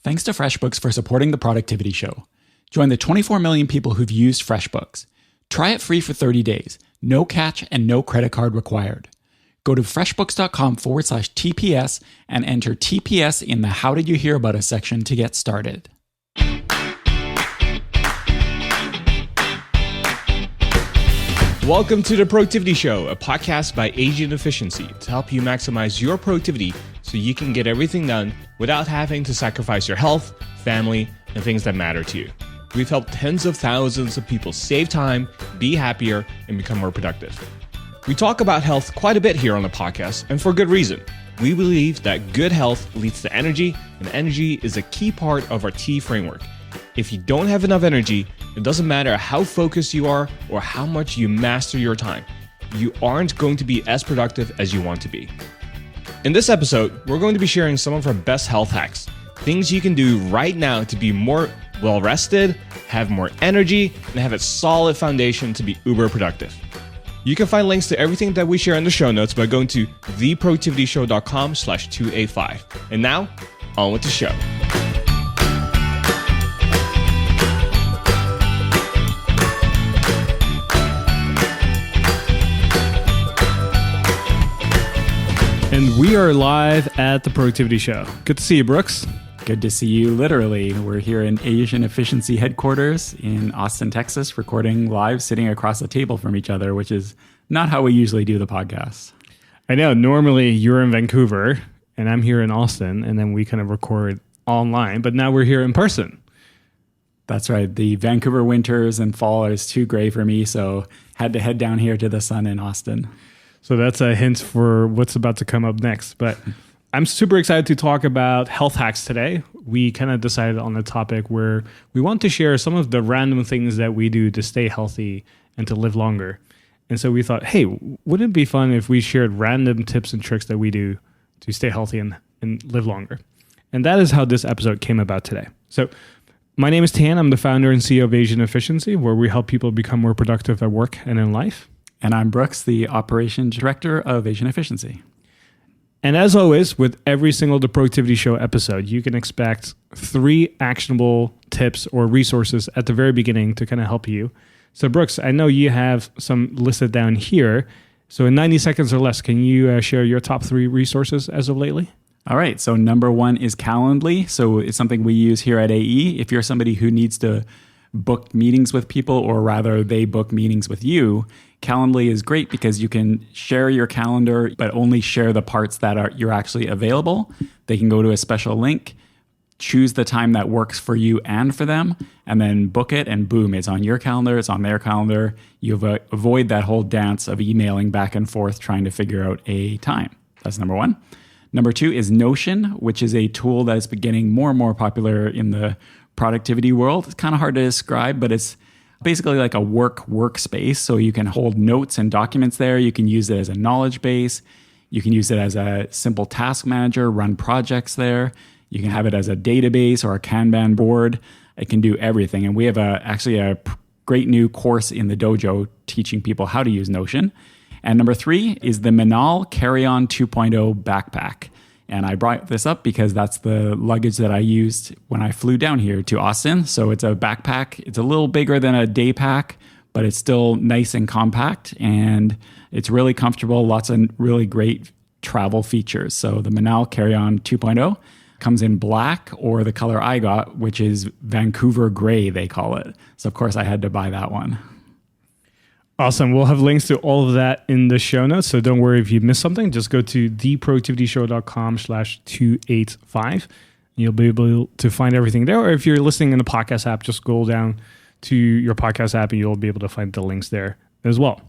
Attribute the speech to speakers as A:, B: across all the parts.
A: Thanks to FreshBooks for supporting the Productivity Show. Join the 24 million people who've used FreshBooks. Try it free for 30 days. No catch and no credit card required. Go to freshbooks.com/TPS and enter TPS in the How Did You Hear About Us section to get started.
B: Welcome to the Productivity Show, a podcast by Asian Efficiency to help you maximize your productivity so you can get everything done without having to sacrifice your health, family, and things that matter to you. We've helped tens of thousands of people save time, be happier, and become more productive. We talk about health quite a bit here on the podcast, and for good reason. We believe that good health leads to energy, and energy is a key part of our T framework. If you don't have enough energy, it doesn't matter how focused you are or how much you master your time. You aren't going to be as productive as you want to be. In this episode, we're going to be sharing some of our best health hacks, things you can do right now to be more well-rested, have more energy, and have a solid foundation to be uber productive. You can find links to everything that we share in the show notes by going to theproductivityshow.com/285. And now, on with the show.
C: And we are live at the Productivity Show. Good to see you, Brooks.
A: Good to see you, literally. We're here in Asian Efficiency headquarters in Austin, Texas, recording live, sitting across the table from each other, which is not how we usually do the podcast.
C: I know, normally you're in Vancouver and I'm here in Austin, and then we kind of record online, but now we're here in person.
A: That's right. The Vancouver winters and fall is too gray for me, so had to head down here to the sun in Austin.
C: So that's a hint for what's about to come up next. But I'm super excited to talk about health hacks today. We kind of decided on the topic where we want to share some of the random things that we do to stay healthy and to live longer. And so we thought, hey, wouldn't it be fun if we shared random tips and tricks that we do to stay healthy and live longer? And that is how this episode came about today. So my name is Tan. I'm the founder and CEO of Asian Efficiency, where we help people become more productive at work and in life.
A: And I'm Brooks, the Operations Director of Asian Efficiency.
C: And as always, with every single The Productivity Show episode, you can expect 3 actionable tips or resources at the very beginning to kind of help you. So Brooks, I know you have some listed down here. So in 90 seconds or less, can you share your top 3 resources as of lately?
A: All right. So number 1 is Calendly. So it's something we use here at AE. If you're somebody who needs to book meetings with people, or rather they book meetings with you, Calendly is great because you can share your calendar, but only share the parts that you're actually available. They can go to a special link, choose the time that works for you and for them, and then book it, and boom, it's on your calendar, it's on their calendar. You avoid that whole dance of emailing back and forth trying to figure out a time. That's number 1. Number 2 is Notion, which is a tool that is getting more and more popular in the productivity world. It's kind of hard to describe, but it's basically like a workspace. So you can hold notes and documents there. You can use it as a knowledge base. You can use it as a simple task manager, run projects there. You can have it as a database or a Kanban board. It can do everything. And we have actually a great new course in the dojo teaching people how to use Notion. And number 3 is the Manal Carry-On 2.0 backpack. And I brought this up because that's the luggage that I used when I flew down here to Austin. So it's a backpack. It's a little bigger than a day pack, but it's still nice and compact, and it's really comfortable. Lots of really great travel features. So the Manal Carry-On 2.0 comes in black, or the color I got, which is Vancouver gray, they call it. So of course I had to buy that one.
C: Awesome. We'll have links to all of that in the show notes. So don't worry if you missed something. Just go to theproductivityshow.com/285. You'll be able to find everything there. Or if you're listening in the podcast app, just go down to your podcast app and you'll be able to find the links there as well.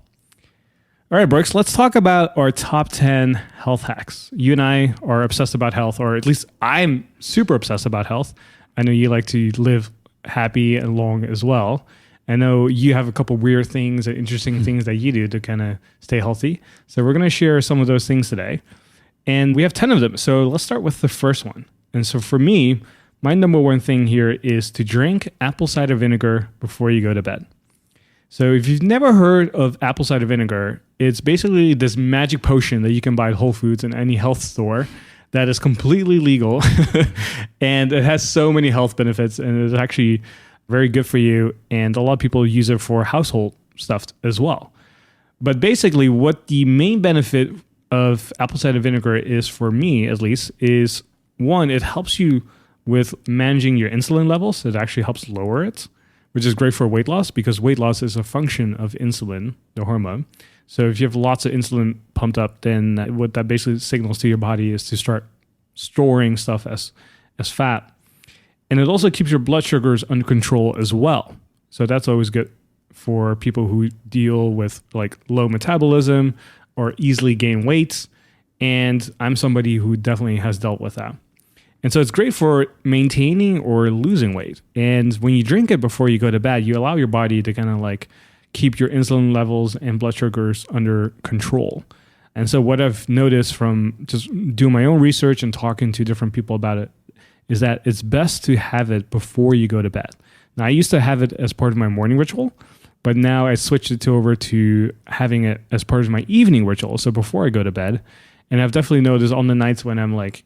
C: All right, Brooks, let's talk about our top 10 health hacks. You and I are obsessed about health, or at least I'm super obsessed about health. I know you like to live happy and long as well. I know you have a couple weird things and interesting things that you do to kind of stay healthy. So we're going to share some of those things today. And we have 10 of them. So let's start with the first one. And so for me, my number 1 thing here is to drink apple cider vinegar before you go to bed. So if you've never heard of apple cider vinegar, it's basically this magic potion that you can buy at Whole Foods and any health store that is completely legal and it has so many health benefits and it's actually very good for you. And a lot of people use it for household stuff as well. But basically, what the main benefit of apple cider vinegar is, for me at least, is one, it helps you with managing your insulin levels. It actually helps lower it, which is great for weight loss because weight loss is a function of insulin, the hormone. So if you have lots of insulin pumped up, then what that basically signals to your body is to start storing stuff as fat. And it also keeps your blood sugars under control as well. So that's always good for people who deal with like low metabolism or easily gain weight. And I'm somebody who definitely has dealt with that. And so it's great for maintaining or losing weight. And when you drink it before you go to bed, you allow your body to kind of like keep your insulin levels and blood sugars under control. And so what I've noticed from just doing my own research and talking to different people about it is that it's best to have it before you go to bed. Now, I used to have it as part of my morning ritual, but now I switched it over to having it as part of my evening ritual, so before I go to bed. And I've definitely noticed on the nights when I'm like,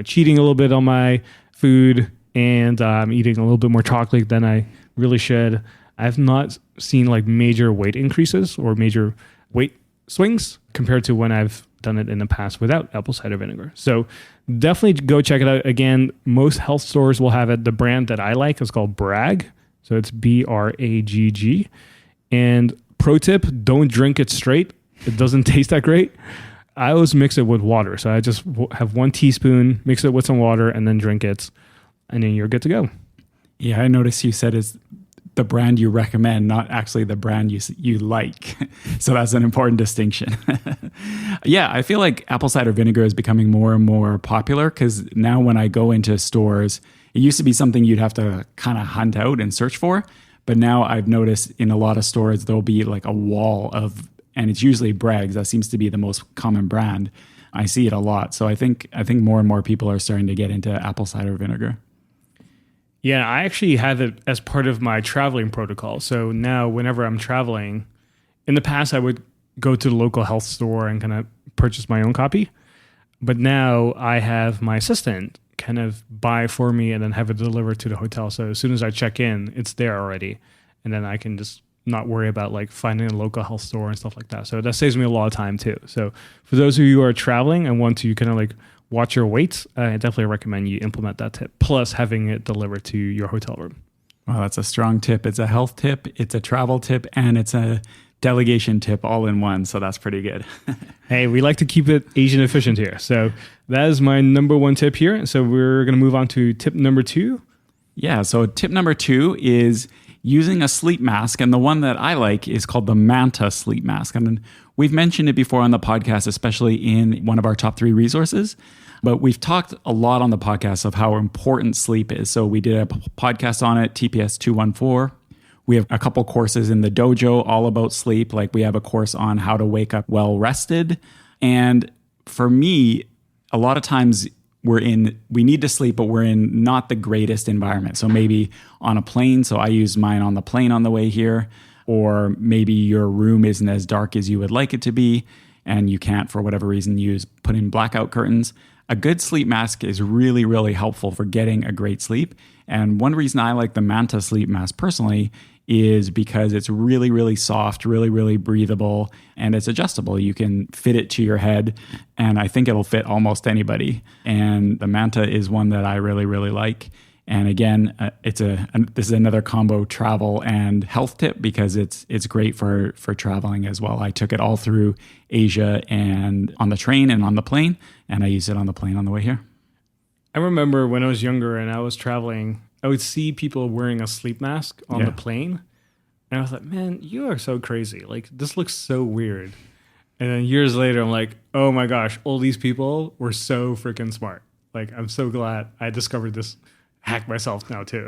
C: cheating a little bit on my food and I'm eating a little bit more chocolate than I really should, I've not seen like major weight increases or major weight swings compared to when I've done it in the past without apple cider vinegar. So definitely go check it out. Again, most health stores will have it. The brand that I like is called Bragg. So it's BRAGG. And pro tip, don't drink it straight. It doesn't taste that great. I always mix it with water. So I just have 1 teaspoon, mix it with some water, and then drink it. And then you're good to go.
A: Yeah, I noticed you said it's the brand you recommend, not actually the brand you like. So that's an important distinction. Yeah, I feel like apple cider vinegar is becoming more and more popular because now when I go into stores, it used to be something you'd have to kind of hunt out and search for. But now I've noticed in a lot of stores, there'll be like a wall of, and it's usually Bragg's. That seems to be the most common brand. I see it a lot. So I think more and more people are starting to get into apple cider vinegar.
C: Yeah, I actually have it as part of my traveling protocol. So now whenever I'm traveling, in the past I would go to the local health store and kind of purchase my own copy. But now I have my assistant kind of buy for me and then have it delivered to the hotel. So as soon as I check in, it's there already. And then I can just not worry about like finding a local health store and stuff like that. So that saves me a lot of time too. So for those of you who are traveling and want to kind of like watch your weight, I definitely recommend you implement that tip, plus having it delivered to your hotel room.
A: Well, that's a strong tip. It's a health tip, it's a travel tip, and it's a delegation tip all in one. So that's pretty good.
C: Hey, we like to keep it Asian efficient here. So that is my number 1 tip here. So we're going to move on to tip number 2.
A: Yeah. So tip number 2 is using a sleep mask. And the one that I like is called the Manta sleep mask. And we've mentioned it before on the podcast, especially in one of our top 3 resources. But we've talked a lot on the podcast of how important sleep is. So we did a podcast on it, TPS214. We have a couple courses in the dojo all about sleep. Like we have a course on how to wake up well rested. And for me, a lot of times we need to sleep, but we're in not the greatest environment. So maybe on a plane. So I use mine on the plane on the way here. Or maybe your room isn't as dark as you would like it to be, and you can't, for whatever reason, put in blackout curtains. A good sleep mask is really, really helpful for getting a great sleep. And one reason I like the Manta sleep mask personally is because it's really, really soft, really, really breathable, and it's adjustable. You can fit it to your head, and I think it'll fit almost anybody. And the Manta is one that I really, really like. And again, this is another combo travel and health tip because it's great for traveling as well. I took it all through Asia and on the train and on the plane, and I used it on the plane on the way here.
C: I remember when I was younger and I was traveling, I would see people wearing a sleep mask on the plane. And I was like, man, you are so crazy. Like, this looks so weird. And then years later, I'm like, oh my gosh, all these people were so freaking smart. Like, I'm so glad I discovered this hack myself now too.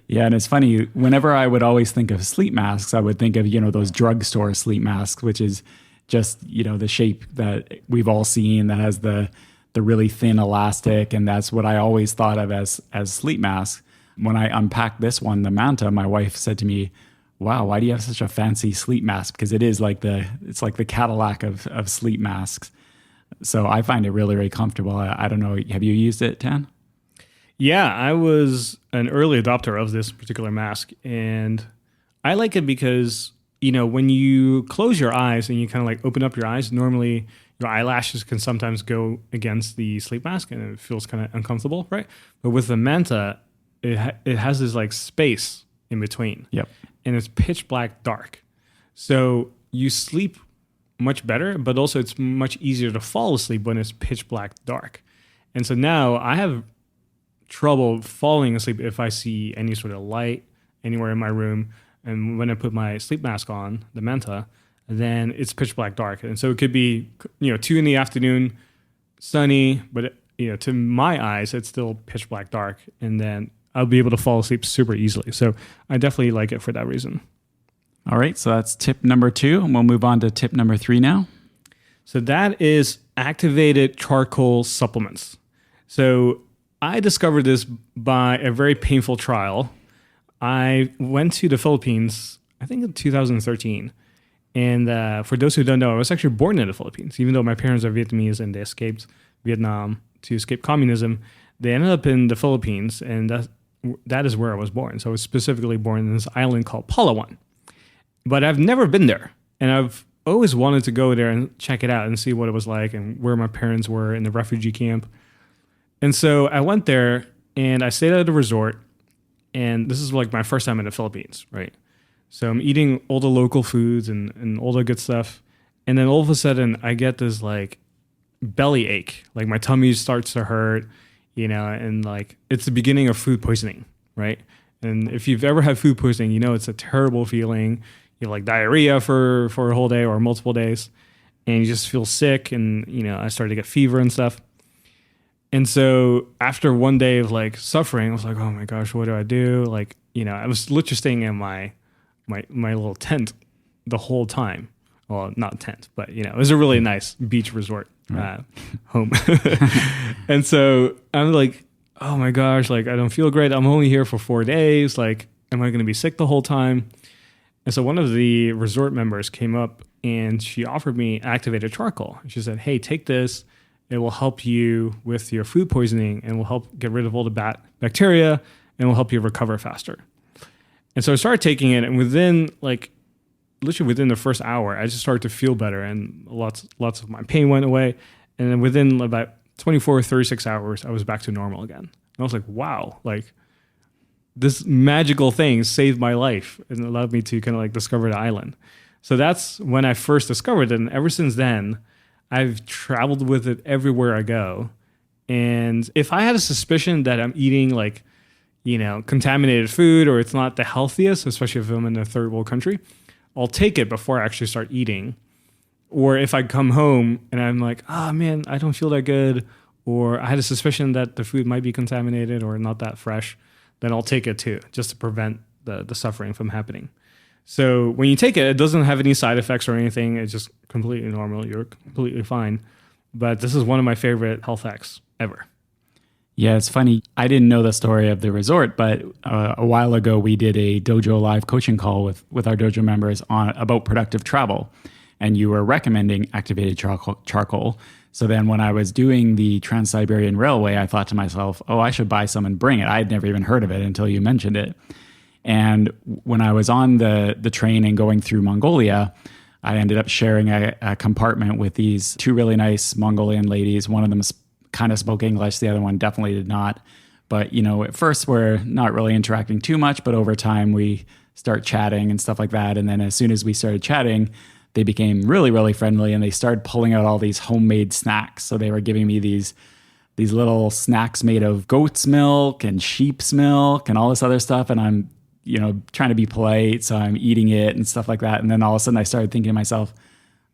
A: Yeah, and it's funny, whenever I would always think of sleep masks, I would think of, those drugstore sleep masks, which is just, the shape that we've all seen that has the really thin elastic. And that's what I always thought of as sleep masks. When I unpacked this one, the Manta, my wife said to me, wow, why do you have such a fancy sleep mask? Because it's like the Cadillac of sleep masks. So I find it really, really comfortable. I don't know. Have you used it, Tan?
C: Yeah, I was an early adopter of this particular mask, and I like it because, when you close your eyes and you kind of like open up your eyes, normally your eyelashes can sometimes go against the sleep mask and it feels kind of uncomfortable, right? But with the Manta, it has this like space in between.
A: Yep.
C: And it's pitch black dark. So you sleep much better, but also it's much easier to fall asleep when it's pitch black dark. And so now I have trouble falling asleep if I see any sort of light anywhere in my room. And when I put my sleep mask on, the Manta, then it's pitch black dark. And so it could be, 2 p.m, sunny, but to my eyes, it's still pitch black dark. And then I'll be able to fall asleep super easily. So I definitely like it for that reason.
A: All right. So that's tip number 2. And we'll move on to tip number 3 now.
C: So that is activated charcoal supplements. So I discovered this by a very painful trial. I went to the Philippines, I think in 2013. And for those who don't know, I was actually born in the Philippines. Even though my parents are Vietnamese and they escaped Vietnam to escape communism, they ended up in the Philippines, and that is where I was born. So I was specifically born in this island called Palawan. But I've never been there, and I've always wanted to go there and check it out and see what it was like and where my parents were in the refugee camp. And so I went there, and I stayed at a resort, and this is like my first time in the Philippines, right? So I'm eating all the local foods and all the good stuff. And then all of a sudden I get this like belly ache. Like my tummy starts to hurt, and like it's the beginning of food poisoning, right? And if you've ever had food poisoning, it's a terrible feeling. You have like diarrhea for a whole day or multiple days. And you just feel sick. And, I started to get fever and stuff. And so after one day of like suffering, I was like, oh my gosh, what do I do? Like, I was literally staying in my little tent the whole time. Well, not tent, but it was a really nice beach resort home. And so I'm like, oh my gosh, like I don't feel great. I'm only here for 4 days. Like, am I going to be sick the whole time? And so one of the resort members came up and she offered me activated charcoal. She said, hey, take this. It will help you with your food poisoning and will help get rid of all the bad bacteria and will help you recover faster. And so I started taking it, and literally within the first hour, I just started to feel better, and lots of my pain went away. And then within about 24 or 36 hours, I was back to normal again. And I was like, wow, like this magical thing saved my life and allowed me to kind of like discover the island. So that's when I first discovered it. And ever since then, I've traveled with it everywhere I go. And if I had a suspicion that I'm eating like, contaminated food or it's not the healthiest, especially if I'm in a third world country, I'll take it before I actually start eating. Or if I come home and I'm like, oh man, I don't feel that good, or I had a suspicion that the food might be contaminated or not that fresh, then I'll take it too, just to prevent the suffering from happening. So when you take it, it doesn't have any side effects or anything. It's just completely normal. You're completely fine. But this is one of my favorite health hacks ever.
A: Yeah, it's funny. I didn't know the story of the resort, but a while ago we did a Dojo Live coaching call with our Dojo members about productive travel, and you were recommending activated charcoal. So then when I was doing the Trans-Siberian Railway, I thought to myself, oh, I should buy some and bring it. I had never even heard of it until you mentioned it. And when I was on the train and going through Mongolia, I ended up sharing a compartment with these 2 really nice Mongolian ladies. One of them kind of spoke English. The other one definitely did not. But, at first we're not really interacting too much, but over time we start chatting and stuff like that. And then as soon as we started chatting, they became really, really friendly and they started pulling out all these homemade snacks. So they were giving me these little snacks made of goat's milk and sheep's milk and all this other stuff. And I'm, trying to be polite. So I'm eating it and stuff like that. And then all of a sudden I started thinking to myself,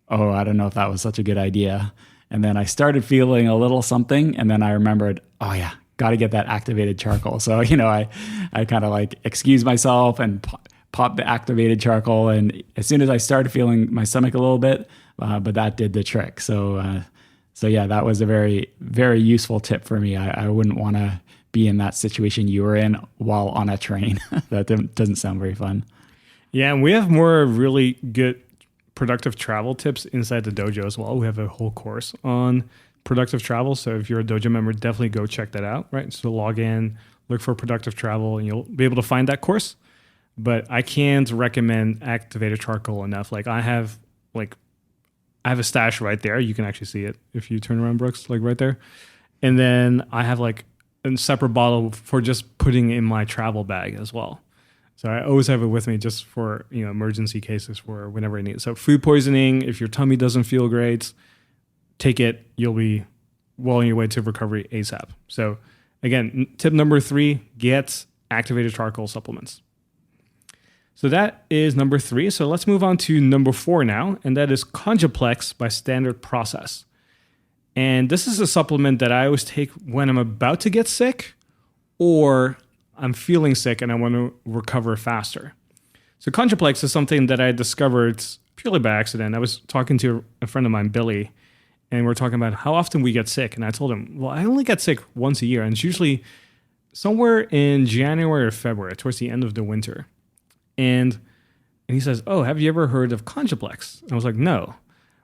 A: oh, I don't know if that was such a good idea. And then I started feeling a little something. And then I remembered, oh yeah, got to get that activated charcoal. So, I kind of like excused myself and popped the activated charcoal. And as soon as I started feeling my stomach a little bit, but that did the trick. So yeah, that was a very, very useful tip for me. I wouldn't want to be in that situation you were in while on a train. That doesn't sound very fun.
C: Yeah, and we have more really good productive travel tips inside the dojo as well. We have a whole course on productive travel. So if you're a dojo member, definitely go check that out, right? So log in, look for productive travel, and you'll be able to find that course. But I can't recommend activated charcoal enough. Like I have a stash right there. You can actually see it if you turn around, Brooks, like right there. And then I have like a separate bottle for just putting in my travel bag as well. So I always have it with me just for, emergency cases for whenever I need it. So food poisoning, if your tummy doesn't feel great, take it. You'll be well on your way to recovery ASAP. So again, tip number 3, get activated charcoal supplements. So that is number 3. So let's move on to number 4 now, and that is Conjuplex by Standard Process. And this is a supplement that I always take when I'm about to get sick or I'm feeling sick and I want to recover faster. So Conjuplex is something that I discovered purely by accident. I was talking to a friend of mine, Billy, and we're talking about how often we get sick. And I told him, well, I only get sick once a year, and it's usually somewhere in January or February, towards the end of the winter. And he says, oh, have you ever heard of Conjuplex? I was like, no.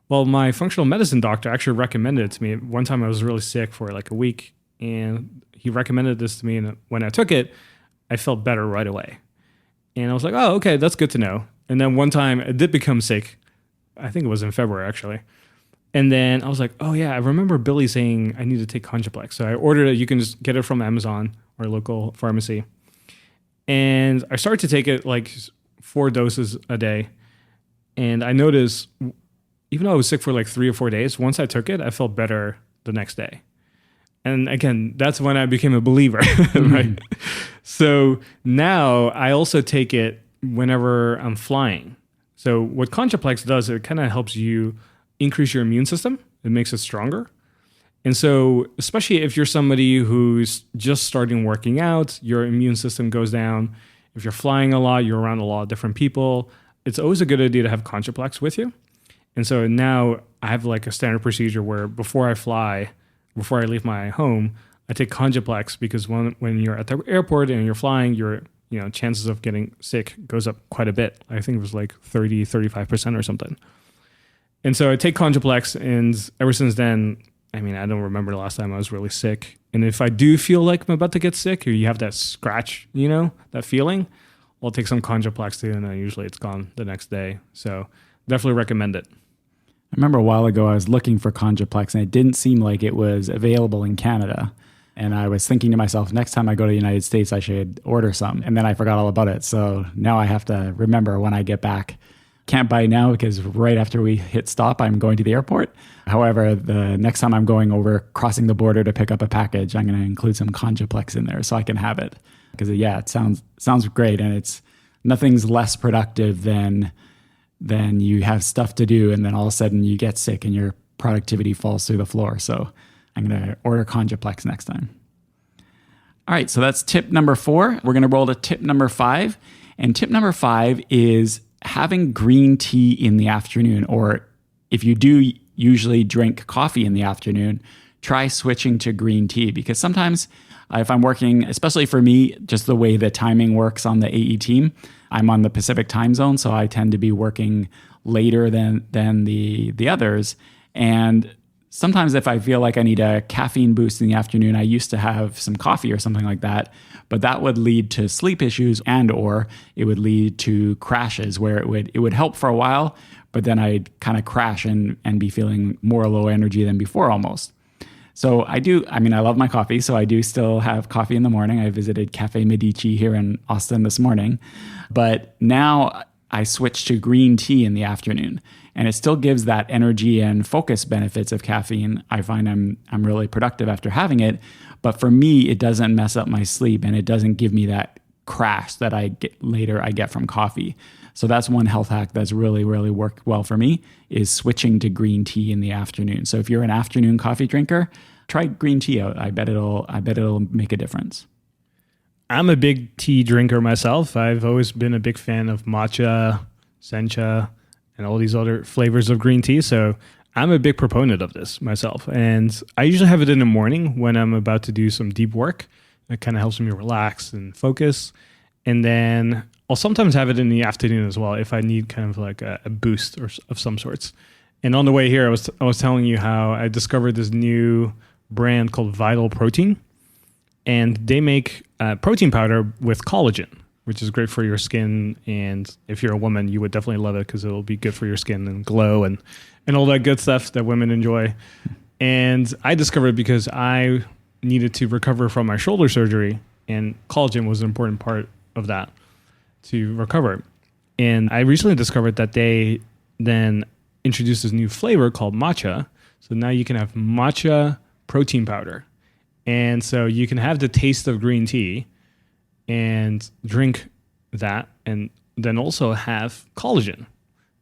C: Well, my functional medicine doctor actually recommended it to me. One time I was really sick for like a week, and he recommended this to me. And when I took it, I felt better right away. And I was like, oh, okay, that's good to know. And then one time I did become sick. I think it was in February, actually. And then I was like, oh, yeah, I remember Billy saying I need to take Conjuplex. So I ordered it. You can just get it from Amazon or local pharmacy. And I started to take it like 4 doses a day. And I noticed, even though I was sick for like 3 or 4 days, once I took it, I felt better the next day. And again, that's when I became a believer, right? So now I also take it whenever I'm flying. So what Conjuplex does, it kind of helps you increase your immune system. It makes it stronger. And so, especially if you're somebody who's just starting working out, your immune system goes down. If you're flying a lot, you're around a lot of different people, it's always a good idea to have Conjuplex with you. And so now I have like a standard procedure where before I leave my home, I take Conjuplex, because when you're at the airport and you're flying, your chances of getting sick goes up quite a bit. I think it was like 35% or something. And so I take Conjuplex, and ever since then, I don't remember the last time I was really sick. And if I do feel like I'm about to get sick, or you have that scratch, that feeling, I'll take some Conjuplex too, and then usually it's gone the next day. So definitely recommend it.
A: I remember a while ago I was looking for Conjuplex, and it didn't seem like it was available in Canada. And I was thinking to myself, next time I go to the United States, I should order some. And then I forgot all about it. So now I have to remember when I get back. Can't buy now because right after we hit stop, I'm going to the airport. However, the next time I'm going over, crossing the border to pick up a package, I'm going to include some Conjuplex in there so I can have it. Because it sounds great, and nothing's less productive than you have stuff to do, and then all of a sudden you get sick and your productivity falls through the floor. So I'm going to order Conjuplex next time. All right, so that's tip number 4. We're going to roll to tip number 5. And tip number 5 is having green tea in the afternoon, or if you do usually drink coffee in the afternoon, try switching to green tea. Because sometimes if I'm working, especially for me, just the way the timing works on the AE team, I'm on the Pacific time zone, so I tend to be working later than the others. And sometimes if I feel like I need a caffeine boost in the afternoon, I used to have some coffee or something like that, but that would lead to sleep issues, and or it would lead to crashes where it would help for a while, but then I'd kind of crash and be feeling more low energy than before almost. So I love my coffee, so I do still have coffee in the morning. I visited Cafe Medici here in Austin this morning, but now I switched to green tea in the afternoon, and it still gives that energy and focus benefits of caffeine. I find I'm really productive after having it, but for me, it doesn't mess up my sleep, and it doesn't give me that crash that I get from coffee. So that's one health hack that's really, really worked well for me, is switching to green tea in the afternoon. So if you're an afternoon coffee drinker, try green tea out. I bet it'll make a difference.
C: I'm a big tea drinker myself. I've always been a big fan of matcha, sencha, and all these other flavors of green tea. So I'm a big proponent of this myself. And I usually have it in the morning when I'm about to do some deep work. It kind of helps me relax and focus. And then I'll sometimes have it in the afternoon as well if I need kind of like a boost of some sorts. And on the way here, I was telling you how I discovered this new brand called Vital Protein, and they make protein powder with collagen, which is great for your skin. And if you're a woman, you would definitely love it because it'll be good for your skin and glow and all that good stuff that women enjoy. And I discovered it because I needed to recover from my shoulder surgery, and collagen was an important part of that to recover. And I recently discovered that they then introduced this new flavor called matcha. So now you can have matcha protein powder. And so you can have the taste of green tea and drink that, and then also have collagen.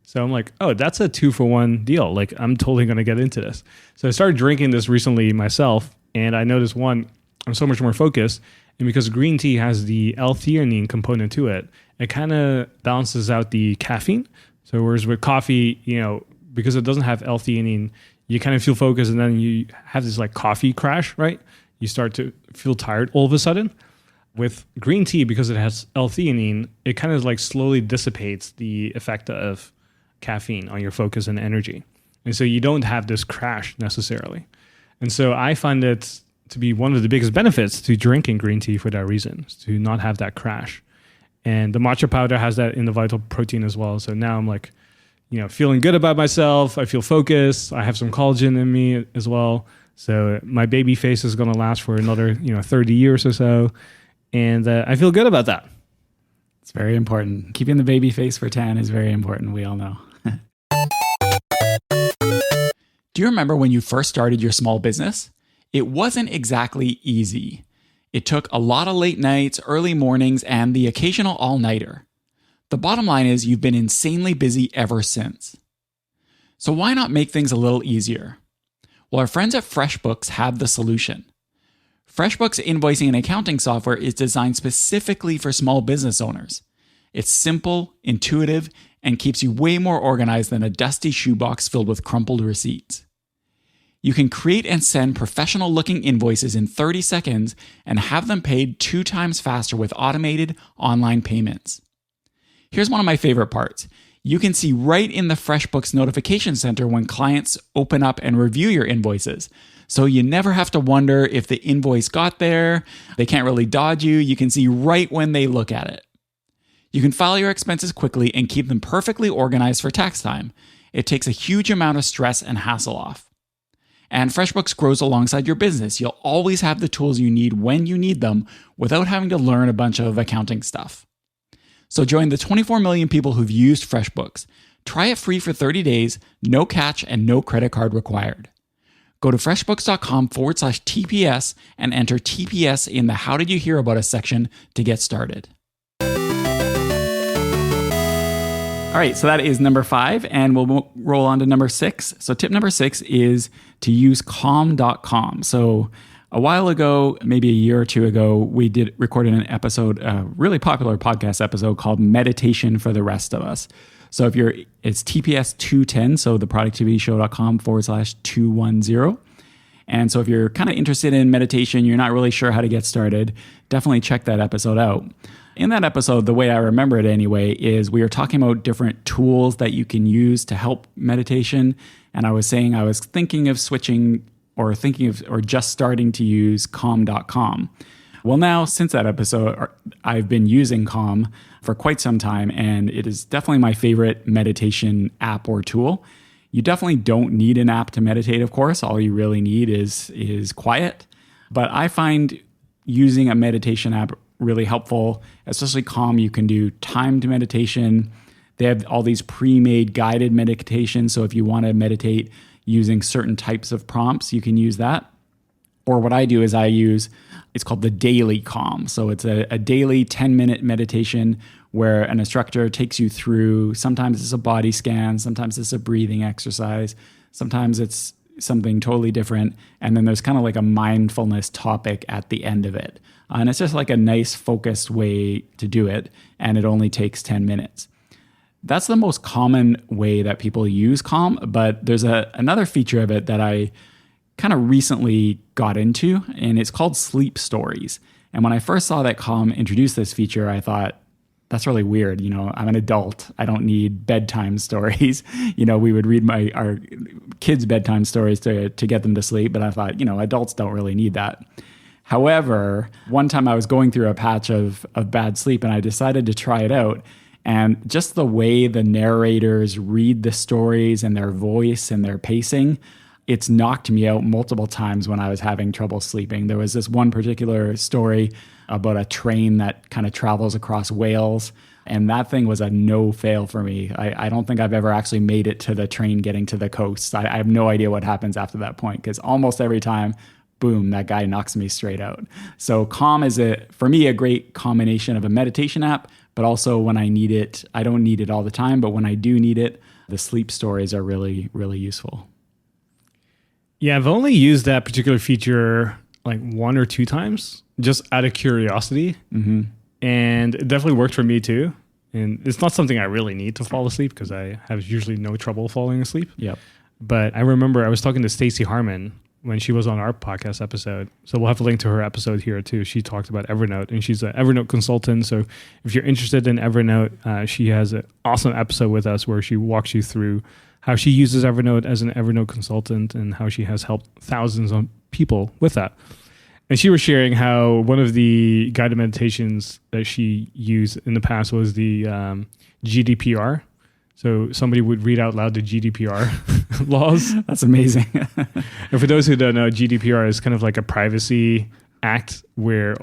C: So I'm like, oh, that's a 2-for-1 deal. Like, I'm totally going to get into this. So I started drinking this recently myself, and I noticed, one, I'm so much more focused. And because green tea has the L-theanine component to it, it kind of balances out the caffeine. So whereas with coffee, because it doesn't have L-theanine, you kind of feel focused, and then you have this like coffee crash, right? You start to feel tired all of a sudden. With green tea, because it has L-theanine, it kind of like slowly dissipates the effect of caffeine on your focus and energy. And so you don't have this crash necessarily. And so I find it to be one of the biggest benefits to drinking green tea for that reason, to not have that crash. And the matcha powder has that in the Vital Protein as well. So now I'm like, feeling good about myself. I feel focused. I have some collagen in me as well. So my baby face is going to last for another, 30 years or so. And I feel good about that.
A: It's very important. Keeping the baby face for tan is very important. We all know. Do you remember when you first started your small business? It wasn't exactly easy. It took a lot of late nights, early mornings, and the occasional all-nighter. The bottom line is you've been insanely busy ever since. So why not make things a little easier? Well, our friends at FreshBooks have the solution. FreshBooks invoicing and accounting software is designed specifically for small business owners. It's simple, intuitive, and keeps you way more organized than a dusty shoebox filled with crumpled receipts. You can create and send professional-looking invoices in 30 seconds and have them paid 2 times faster with automated online payments. Here's one of my favorite parts. You can see right in the FreshBooks notification center when clients open up and review your invoices. So you never have to wonder if the invoice got there. They can't really dodge you. You can see right when they look at it. You can file your expenses quickly and keep them perfectly organized for tax time. It takes a huge amount of stress and hassle off. And FreshBooks grows alongside your business. You'll always have the tools you need when you need them without having to learn a bunch of accounting stuff. So join the 24 million people who've used FreshBooks. Try it free for 30 days, no catch, and no credit card required. Go to freshbooks.com/TPS and enter TPS in the How Did You Hear About Us section to get started. All right, so that is number 5, and we'll roll on to number 6. So tip number 6 is to use calm.com. So a while ago, maybe a year or two ago, we recorded an episode, a really popular podcast episode called Meditation for the Rest of Us. So it's TPS210, so theproductivityshow.com/210. And so if you're kind of interested in meditation, you're not really sure how to get started, definitely check that episode out. In that episode, the way I remember it anyway, is we were talking about different tools that you can use to help meditation. And I was saying I was thinking of switching or just starting to use calm.com. Well, now since that episode, I've been using Calm for quite some time, and it is definitely my favorite meditation app or tool. You definitely don't need an app to meditate, of course. All you really need is quiet. But I find using a meditation app really helpful, especially Calm. You can do timed meditation. They have all these pre-made guided meditations. So if you want to meditate using certain types of prompts, you can use that. Or what I do is it's called the Daily Calm. So it's a daily 10-minute meditation where an instructor takes you through, sometimes it's a body scan, sometimes it's a breathing exercise, sometimes it's something totally different. And then there's kind of like a mindfulness topic at the end of it. And it's just like a nice focused way to do it. And it only takes 10 minutes. That's the most common way that people use Calm. But there's another feature of it that I kind of recently got into, and it's called Sleep Stories. And when I first saw that Calm introduced this feature, I thought, that's really weird. I'm an adult. I don't need bedtime stories. We would read our kids' bedtime stories to get them to sleep. But I thought, adults don't really need that. However, one time I was going through a patch of bad sleep and I decided to try it out. And just the way the narrators read the stories and their voice and their pacing, it's knocked me out multiple times when I was having trouble sleeping. There was this one particular story about a train that kind of travels across Wales. And that thing was a no-fail for me. I don't think I've ever actually made it to the train getting to the coast. I have no idea what happens after that point because almost every time, boom, that guy knocks me straight out. So Calm is, for me, a great combination of a meditation app, but also when I need it, I don't need it all the time, but when I do need it, the sleep stories are really, really useful.
C: Yeah, I've only used that particular feature like 1 or 2 times, just out of curiosity. Mm-hmm. And it definitely worked for me too. And it's not something I really need to fall asleep because I have usually no trouble falling asleep.
A: Yep.
C: But I remember I was talking to Stacey Harmon when she was on our podcast episode. So we'll have a link to her episode here too. She talked about Evernote and she's an Evernote consultant. So if you're interested in Evernote, she has an awesome episode with us where she walks you through how she uses Evernote as an Evernote consultant and how she has helped thousands of people with that. And she was sharing how one of the guided meditations that she used in the past was the GDPR. So somebody would read out loud the GDPR laws.
A: That's amazing.
C: And for those who don't know, GDPR is kind of like a privacy act where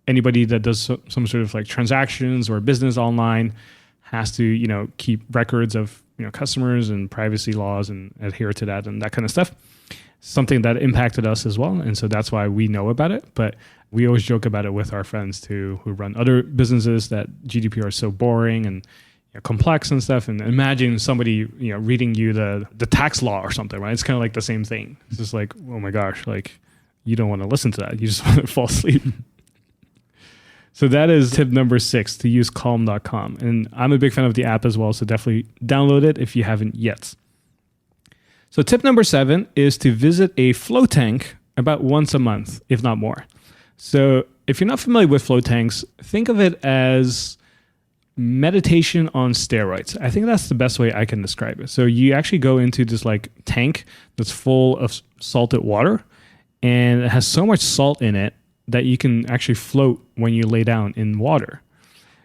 C: anybody that does some sort of like transactions or business online has to, keep records of, customers and privacy laws and adhere to that and that kind of stuff. Something that impacted us as well. And so that's why we know about it. But we always joke about it with our friends too, who run other businesses, that GDPR is so boring and complex and stuff. And imagine somebody, reading you the tax law or something, right? It's kind of like the same thing. It's just like, oh my gosh, like you don't want to listen to that. You just want to fall asleep. So that is tip number 6, to use calm.com. And I'm a big fan of the app as well. So definitely download it if you haven't yet. So tip number 7 is to visit a float tank about once a month, if not more. So if you're not familiar with float tanks, think of it as meditation on steroids. I think that's the best way I can describe it. So you actually go into this like tank that's full of salted water, and it has so much salt in it that you can actually float when you lay down in water.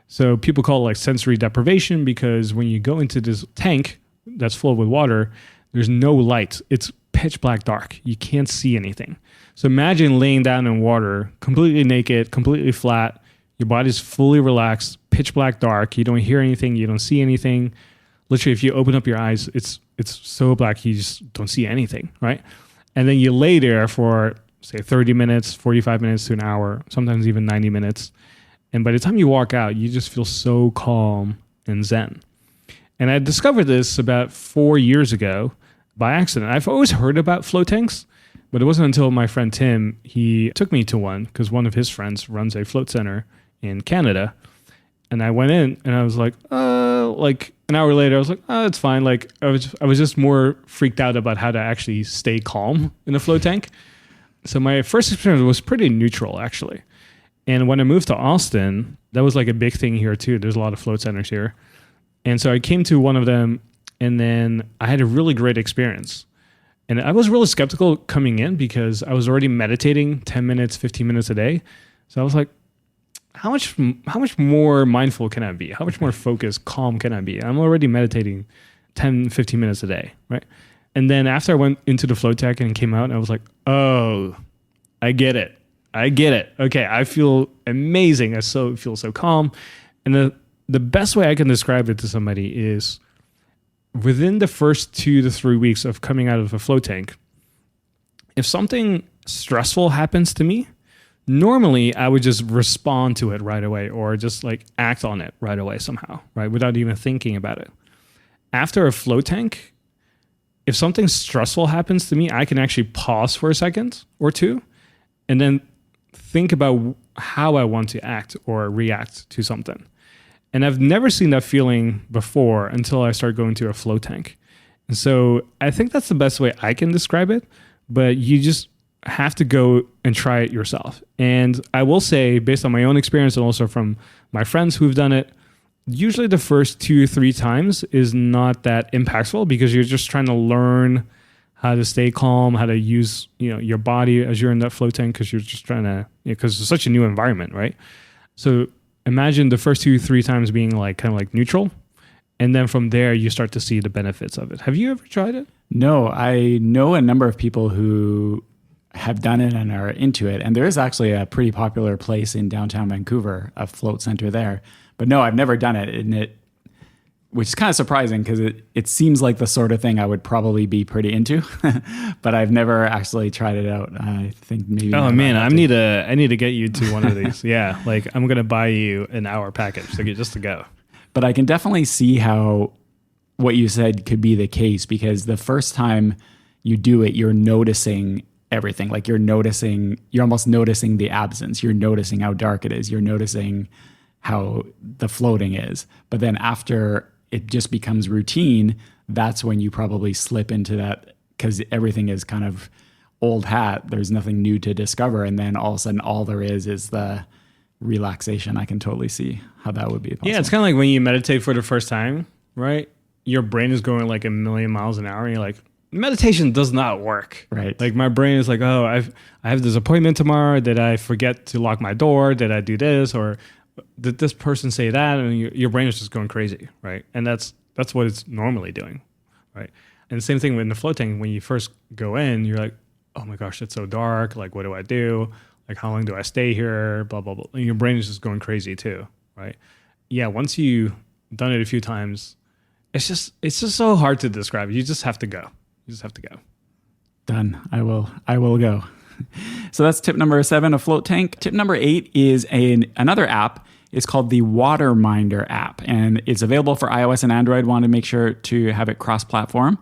C: So people call it like sensory deprivation because when you go into this tank that's full with water, there's no light. It's pitch black dark. You can't see anything. So imagine laying down in water, completely naked, completely flat. Your body's fully relaxed, pitch black dark. You don't hear anything. You don't see anything. Literally, if you open up your eyes, it's so black you just don't see anything, right? And then you lay there for, say, 30 minutes, 45 minutes to an hour, sometimes even 90 minutes. And by the time you walk out, you just feel so calm and zen. And I discovered this about 4 years ago by accident. I've always heard about float tanks, but it wasn't until my friend Tim, he took me to one because one of his friends runs a float center in Canada. And I went in and I was like an hour later, I was like, oh, it's fine. Like I was just more freaked out about how to actually stay calm in a float tank. So my first experience was pretty neutral, actually. And when I moved to Austin, that was like a big thing here too. There's a lot of float centers here. And so I came to one of them and then I had a really great experience. And I was really skeptical coming in because I was already meditating 10 minutes, 15 minutes a day. So I was like, how much more mindful can I be? How much more focused, calm can I be? I'm already meditating 10, 15 minutes a day, right? And then after I went into the float tank and came out, I was like, oh, I get it. Okay, I feel amazing. I feel so calm. And the best way I can describe it to somebody is within the first 2 to 3 weeks of coming out of a float tank, if something stressful happens to me, normally I would just respond to it right away or just like act on it right away somehow, right? Without even thinking about it. After a float tank, if something stressful happens to me, I can actually pause for a second or two and then think about how I want to act or react to something. And I've never seen that feeling before until I started going to a float tank. And so I think that's the best way I can describe it, but you just have to go and try it yourself. And I will say, based on my own experience and also from my friends who've done it, usually the first 2 or 3 times is not that impactful because you're just trying to learn how to stay calm, how to use your body as you're in that float tank because you're just trying to, because it's such a new environment, right? So imagine the first 2 or 3 times being like kind of like neutral. And then from there, you start to see the benefits of it. Have you ever tried it?
A: No, I know a number of people who have done it and are into it. And there is actually a pretty popular place in downtown Vancouver, a float center there. But no, I've never done it, which is kind of surprising because it seems like the sort of thing I would probably be pretty into, but I've never actually tried it out. I think maybe.
C: Oh man, I need to get you to one of these. Yeah, like I'm gonna buy you an hour package just to go.
A: But I can definitely see how what you said could be the case because the first time you do it, you're noticing everything. Like you're almost noticing the absence. You're noticing how dark it is. You're noticing how the floating is. But then after it just becomes routine, that's when you probably slip into that because everything is kind of old hat. There's nothing new to discover. And then all of a sudden, all there is the relaxation. I can totally see how that would be possible.
C: Yeah, it's kind of like when you meditate for the first time, right? Your brain is going like 1,000,000 miles an hour and you're like, meditation does not work.
A: Right.
C: Like my brain is like, oh, I have this appointment tomorrow. Did I forget to lock my door? Did I do this? Or did this person say that? And your brain is just going crazy, right? And that's what it's normally doing, right? And the same thing with the floating. When you first go in, you're like, oh my gosh, it's so dark. Like, what do I do? Like, how long do I stay here? Blah, blah, blah. And your brain is just going crazy too, right? Yeah, once you've done it a few times, it's just so hard to describe. You just have to go. You just have to go.
A: Done. I will go. So that's tip number 7, a float tank. Tip number 8 is another app. It's called the Waterminder app, and it's available for iOS and Android. Want to make sure to have it cross-platform.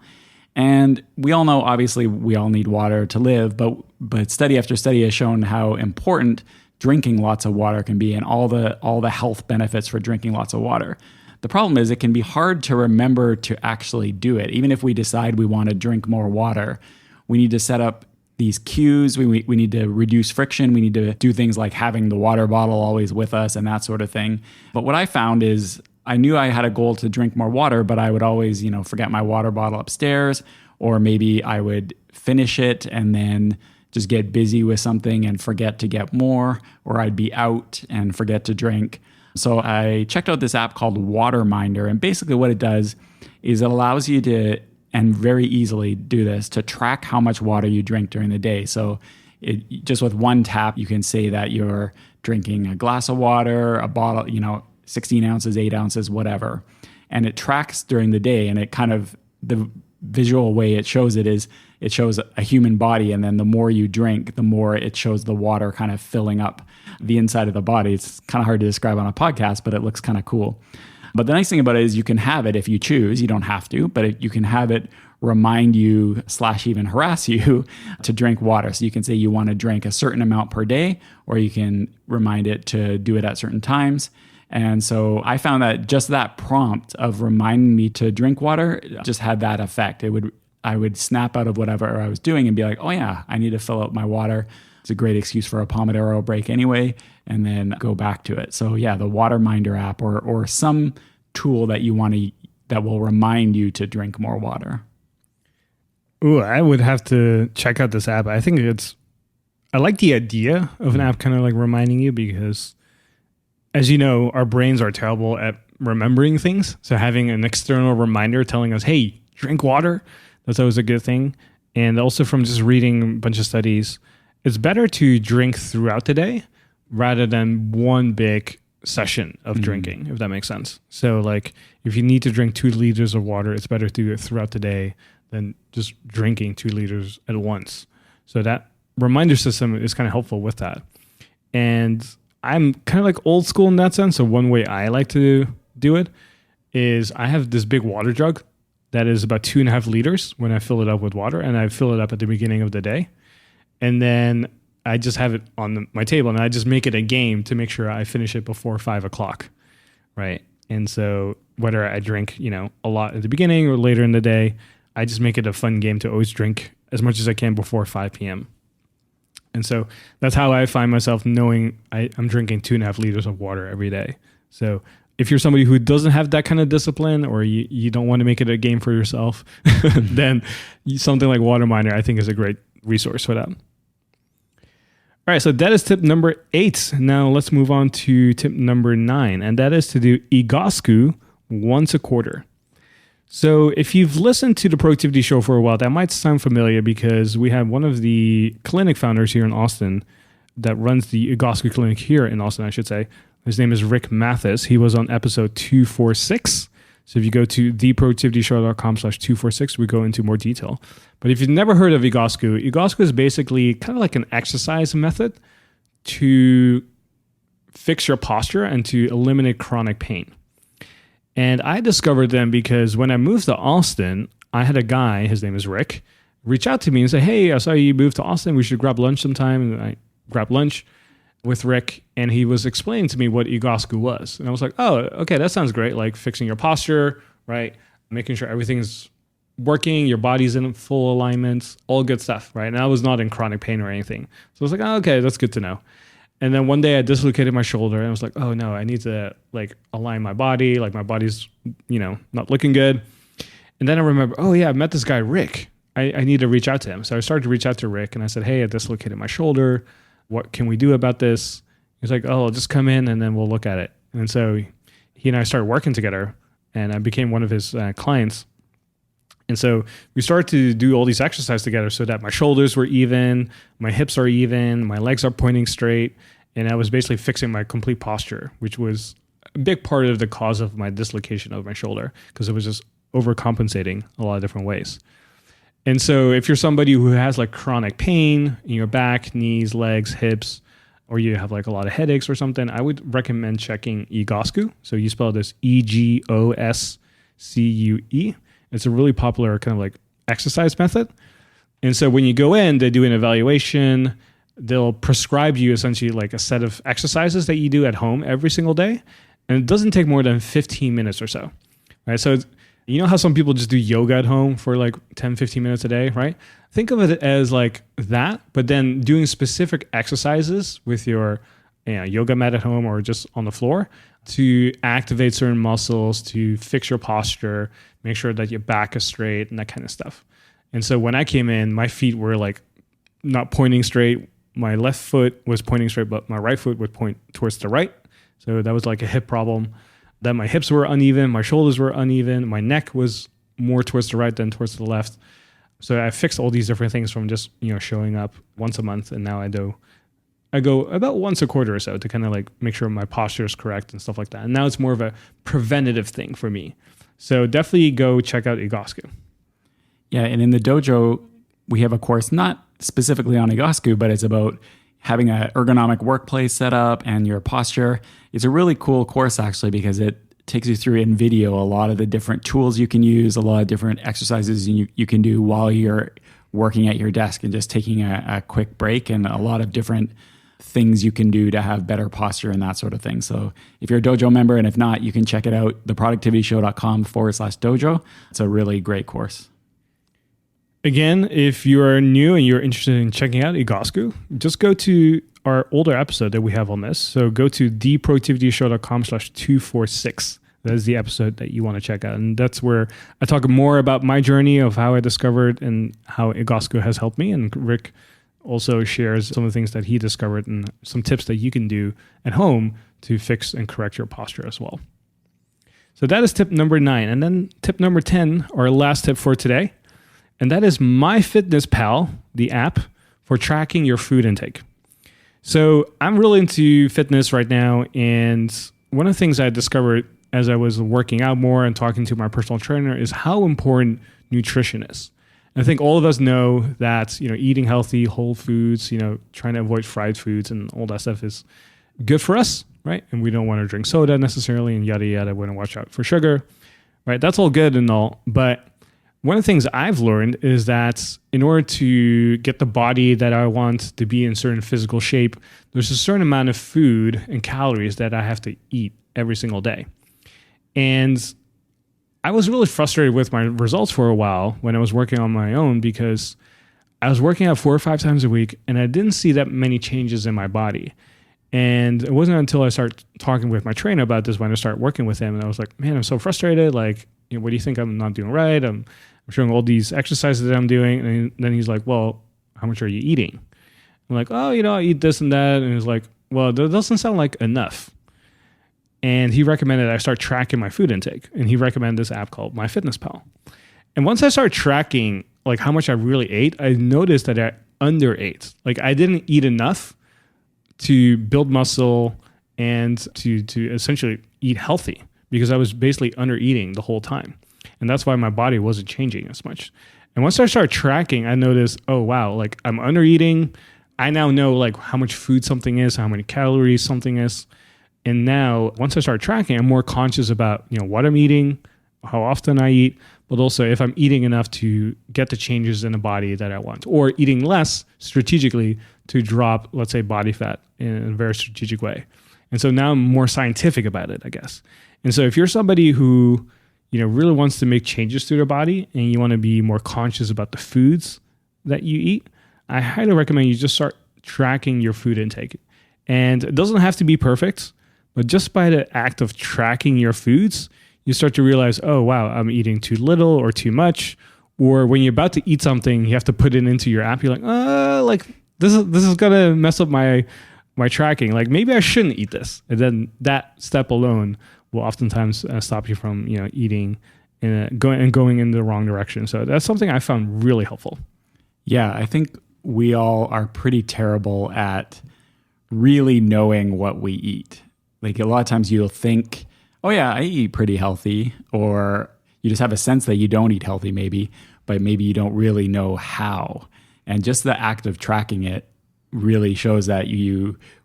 A: And we all know, obviously, we all need water to live, but study after study has shown how important drinking lots of water can be and all the health benefits for drinking lots of water. The problem is it can be hard to remember to actually do it. Even if we decide we want to drink more water, we need to set up these cues. We need to reduce friction. We need to do things like having the water bottle always with us and that sort of thing. But what I found is I knew I had a goal to drink more water, but I would always, forget my water bottle upstairs, or maybe I would finish it and then just get busy with something and forget to get more, or I'd be out and forget to drink. So I checked out this app called Waterminder, and basically what it does is it allows you to, and very easily do this, to track how much water you drink during the day. So just with one tap, you can say that you're drinking a glass of water, a bottle, 16 ounces, 8 ounces, whatever. And it tracks during the day, and it kind of, the visual way it shows it is it shows a human body, and then the more you drink, the more it shows the water kind of filling up the inside of the body. It's kind of hard to describe on a podcast, but it looks kind of cool. But the nice thing about it is you can have it if you choose. You don't have to, but you can have it remind you / even harass you to drink water. So you can say you want to drink a certain amount per day, or you can remind it to do it at certain times. And so I found that just that prompt of reminding me to drink water just had that effect. I would snap out of whatever I was doing and be like, oh yeah, I need to fill up my water. It's a great excuse for a Pomodoro break anyway, and then go back to it. So yeah, the Waterminder app or some tool that you want to, that will remind you to drink more water.
C: Ooh, I would have to check out this app. I think I like the idea of an app kind of like reminding you because, as you know, our brains are terrible at remembering things. So having an external reminder telling us, hey, drink water, that's always a good thing. And also from just reading a bunch of studies, it's better to drink throughout the day rather than one big session of drinking, if that makes sense. So like if you need to drink 2 liters of water, it's better to do it throughout the day than just drinking 2 liters at once. So that reminder system is kind of helpful with that. And I'm kind of like old school in that sense. So one way I like to do it is I have this big water jug that is about 2.5 liters when I fill it up with water, and I fill it up at the beginning of the day. And then I just have it on my table, and I just make it a game to make sure I finish it before 5 o'clock, right? And so whether I drink, a lot at the beginning or later in the day, I just make it a fun game to always drink as much as I can before 5 p.m. And so that's how I find myself knowing I'm drinking 2.5 liters of water every day. So if you're somebody who doesn't have that kind of discipline, or you don't want to make it a game for yourself, then something like Water Miner, I think, is a great resource for that. All right, so that is tip number 8. Now let's move on to tip number 9, and that is to do Egoscue once a quarter. So if you've listened to the Productivity Show for a while, that might sound familiar because we have one of the clinic founders here in Austin that runs the Egoscue clinic here in Austin, I should say. His name is Rick Mathis. He was on episode 246. So if you go to theproductivityshow.com/246, we go into more detail. But if you've never heard of Egoscue is basically kind of like an exercise method to fix your posture and to eliminate chronic pain. And I discovered them because when I moved to Austin, I had a guy, his name is Rick, reach out to me and say, hey, I saw you moved to Austin. We should grab lunch sometime. And I grabbed lunch with Rick, and he was explaining to me what Egoscue was. And I was like, oh, okay, that sounds great. Like fixing your posture, right? Making sure everything's working, your body's in full alignment, all good stuff, right? And I was not in chronic pain or anything. So I was like, oh, okay, that's good to know. And then one day I dislocated my shoulder, and I was like, oh no, I need to like align my body. Like my body's, not looking good. And then I remember, oh yeah, I met this guy, Rick. I need to reach out to him. So I started to reach out to Rick, and I said, hey, I dislocated my shoulder. What can we do about this? He's like, oh, just come in and then we'll look at it. And so he and I started working together, and I became one of his clients. And so we started to do all these exercises together so that my shoulders were even, my hips are even, my legs are pointing straight. And I was basically fixing my complete posture, which was a big part of the cause of my dislocation of my shoulder, because it was just overcompensating a lot of different ways. And so if you're somebody who has like chronic pain in your back, knees, legs, hips, or you have like a lot of headaches or something, I would recommend checking Egoscue. So you spell this Egoscue. It's a really popular kind of like exercise method. And so when you go in, they do an evaluation. They'll prescribe you essentially like a set of exercises that you do at home every single day. And it doesn't take more than 15 minutes or so, right? So you know how some people just do yoga at home for like 10, 15 minutes a day, right? Think of it as like that, but then doing specific exercises with your yoga mat at home or just on the floor to activate certain muscles, to fix your posture, make sure that your back is straight and that kind of stuff. And so when I came in, my feet were like not pointing straight. My left foot was pointing straight, but my right foot would point towards the right. So that was like a hip problem. Then my hips were uneven, my shoulders were uneven, my neck was more towards the right than towards the left. So I fixed all these different things from just, showing up once a month. And now I go about once a quarter or so to kind of like make sure my posture is correct and stuff like that. And now it's more of a preventative thing for me. So definitely go check out Egoscue.
A: Yeah, and in the dojo, we have a course not specifically on Egoscue, but it's about having an ergonomic workplace set up and your posture. It's a really cool course actually because it takes you through in video a lot of the different tools you can use, a lot of different exercises you can do while you're working at your desk and just taking a quick break, and a lot of different things you can do to have better posture and that sort of thing. So if you're a dojo member, and if not, you can check it out, theproductivityshow.com/dojo. It's a really great course.
C: Again, if you are new and you're interested in checking out Egoscue, just go to our older episode that we have on this. So go to theproductivityshow.com/246. That is the episode that you want to check out. And that's where I talk more about my journey of how I discovered and how Egoscue has helped me. And Rick also shares some of the things that he discovered and some tips that you can do at home to fix and correct your posture as well. So that is tip number 9. And then tip number 10, our last tip for today, and that is MyFitnessPal, the app for tracking your food intake. So I'm really into fitness right now, and one of the things I discovered as I was working out more and talking to my personal trainer is how important nutrition is. And I think all of us know that, eating healthy, whole foods, trying to avoid fried foods and all that stuff is good for us, right? And we don't want to drink soda necessarily and yada, yada. We want to watch out for sugar, right? That's all good and all, but one of the things I've learned is that in order to get the body that I want to be in certain physical shape, there's a certain amount of food and calories that I have to eat every single day. And I was really frustrated with my results for a while when I was working on my own, because I was working out 4 or 5 times a week and I didn't see that many changes in my body. And it wasn't until I started talking with my trainer about this when I started working with him, and I was like, man, I'm so frustrated. Like, what do you think I'm not doing right? I'm showing all these exercises that I'm doing. And then he's like, well, how much are you eating? I'm like, oh, I eat this and that. And he's like, well, that doesn't sound like enough. And he recommended I start tracking my food intake. And he recommended this app called MyFitnessPal. And once I started tracking like how much I really ate, I noticed that I underate. Like I didn't eat enough to build muscle and to essentially eat healthy because I was basically under eating the whole time. And that's why my body wasn't changing as much. And once I started tracking, I noticed, oh wow, like I'm under eating. I now know like how much food something is, how many calories something is. And now once I start tracking, I'm more conscious about, what I'm eating, how often I eat, but also if I'm eating enough to get the changes in the body that I want, or eating less strategically to drop, let's say, body fat in a very strategic way. And so now I'm more scientific about it, I guess. And so if you're somebody who, really wants to make changes to their body and you want to be more conscious about the foods that you eat, I highly recommend you just start tracking your food intake. And it doesn't have to be perfect, but just by the act of tracking your foods, you start to realize, oh, wow, I'm eating too little or too much. Or when you're about to eat something, you have to put it into your app. You're like, this is going to mess up my tracking. Like maybe I shouldn't eat this. And then that step alone will oftentimes stop you from, eating and going in the wrong direction. So that's something I found really helpful.
A: Yeah, I think we all are pretty terrible at really knowing what we eat. Like a lot of times you'll think, oh yeah, I eat pretty healthy, or you just have a sense that you don't eat healthy maybe, but maybe you don't really know how. And just the act of tracking it really shows that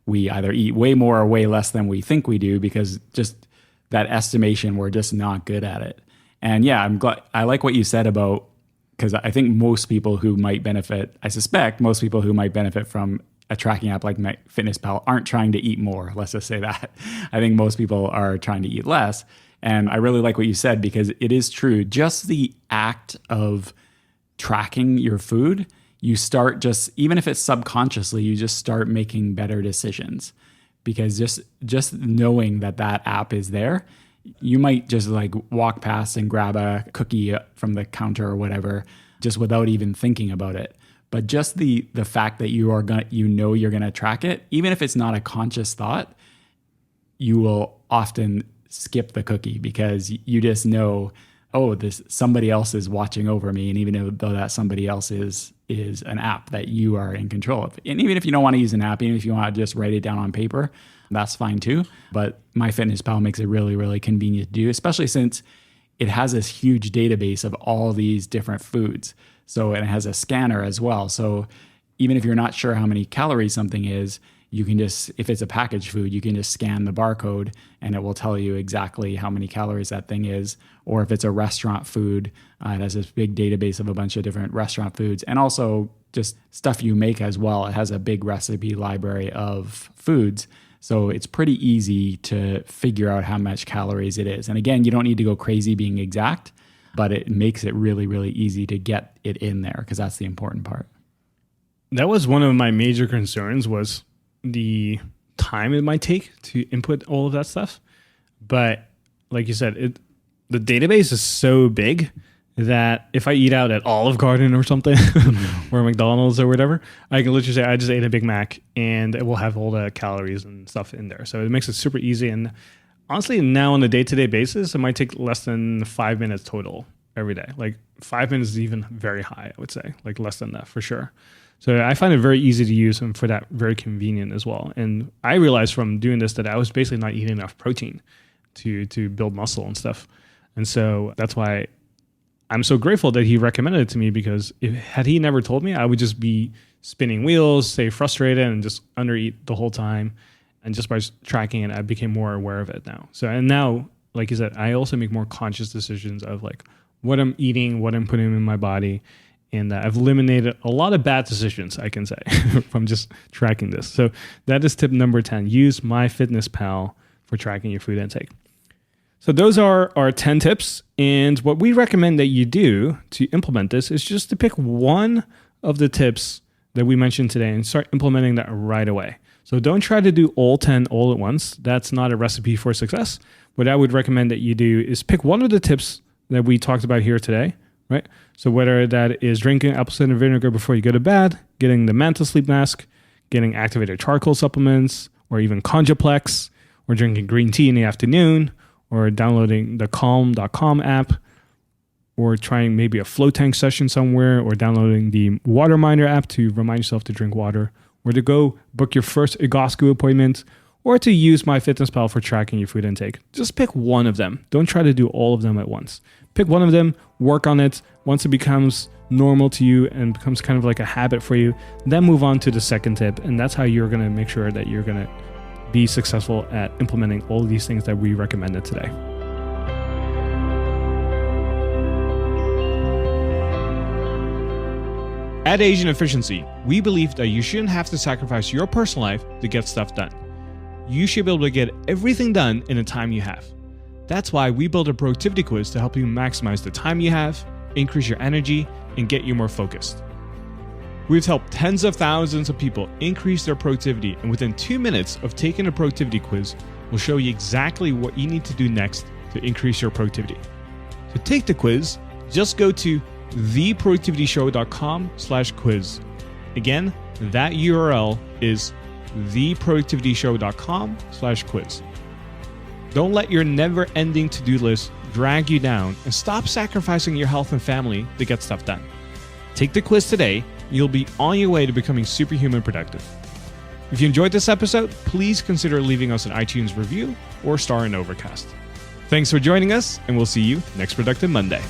A: we either eat way more or way less than we think we do, because just that estimation, we're just not good at it. And yeah, I'm glad. I like what you said about, because I think most people who might benefit, I suspect most people who might benefit from a tracking app like MyFitnessPal aren't trying to eat more. Let's just say that. I think most people are trying to eat less. And I really like what you said, because it is true. Just the act of tracking your food, you start just, even if it's subconsciously, you just start making better decisions. Because just knowing that app is there, you might just like walk past and grab a cookie from the counter or whatever, just without even thinking about it. But just the fact that you're gonna track it, even if it's not a conscious thought, you will often skip the cookie because you just know, oh, somebody else is watching over me, and even though that somebody else is an app that you are in control of. And even if you don't want to use an app, even if you want to just write it down on paper, that's fine too. But MyFitnessPal makes it really, really convenient to do, especially since it has this huge database of all these different foods. So it has a scanner as well. So even if you're not sure how many calories something is, you can just, if it's a packaged food, you can just scan the barcode and it will tell you exactly how many calories that thing is. Or if it's a restaurant food, it has this big database of a bunch of different restaurant foods, and also just stuff you make as well. It has a big recipe library of foods. So it's pretty easy to figure out how much calories it is. And again, you don't need to go crazy being exact, but it makes it really, really easy to get it in there, because that's the important part.
C: That was one of my major concerns, was the time it might take to input all of that stuff. But like you said, the database is so big that if I eat out at Olive Garden or something, or McDonald's or whatever, I can literally say I just ate a Big Mac and it will have all the calories and stuff in there. So it makes it super easy. And honestly, now on a day-to-day basis, it might take less than 5 minutes total every day. Like 5 minutes is even very high, I would say, like less than that for sure. So I find it very easy to use, and for that, very convenient as well. And I realized from doing this that I was basically not eating enough protein to build muscle and stuff. And so that's why I'm so grateful that he recommended it to me, because had he never told me, I would just be spinning wheels, stay frustrated, and just undereat the whole time. And just by tracking it, I became more aware of it now. So, and now, like you said, I also make more conscious decisions of like what I'm eating, what I'm putting in my body. And I've eliminated a lot of bad decisions, I can say, from just tracking this. So that is tip number 10. Use MyFitnessPal for tracking your food intake. So those are our 10 tips. And what we recommend that you do to implement this is just to pick one of the tips that we mentioned today and start implementing that right away. So don't try to do all 10 all at once. That's not a recipe for success. What I would recommend that you do is pick one of the tips that we talked about here today, right? So whether that is drinking apple cider vinegar before you go to bed, getting the Manta sleep mask, getting activated charcoal supplements, or even Conjaplex, or drinking green tea in the afternoon, or downloading the calm.com app, or trying maybe a float tank session somewhere, or downloading the Water Minder app to remind yourself to drink water, or to go book your first Egoscue appointment, or to use MyFitnessPal for tracking your food intake. Just pick one of them. Don't try to do all of them at once. Pick one of them, work on it. Once it becomes normal to you and becomes kind of like a habit for you, then move on to the second tip. And that's how you're going to make sure that you're going to be successful at implementing all of these things that we recommended today.
B: At Asian Efficiency, we believe that you shouldn't have to sacrifice your personal life to get stuff done. You should be able to get everything done in the time you have. That's why we built a productivity quiz to help you maximize the time you have, increase your energy, and get you more focused. We've helped tens of thousands of people increase their productivity, and within 2 minutes of taking a productivity quiz, we'll show you exactly what you need to do next to increase your productivity. To take the quiz, just go to theproductivityshow.com/quiz. Again, that URL is theproductivityshow.com/quiz. Don't let your never-ending to-do list drag you down, and stop sacrificing your health and family to get stuff done. Take the quiz today, and you'll be on your way to becoming superhuman productive. If you enjoyed this episode, please consider leaving us an iTunes review or star in Overcast. Thanks for joining us, and we'll see you next Productive Monday.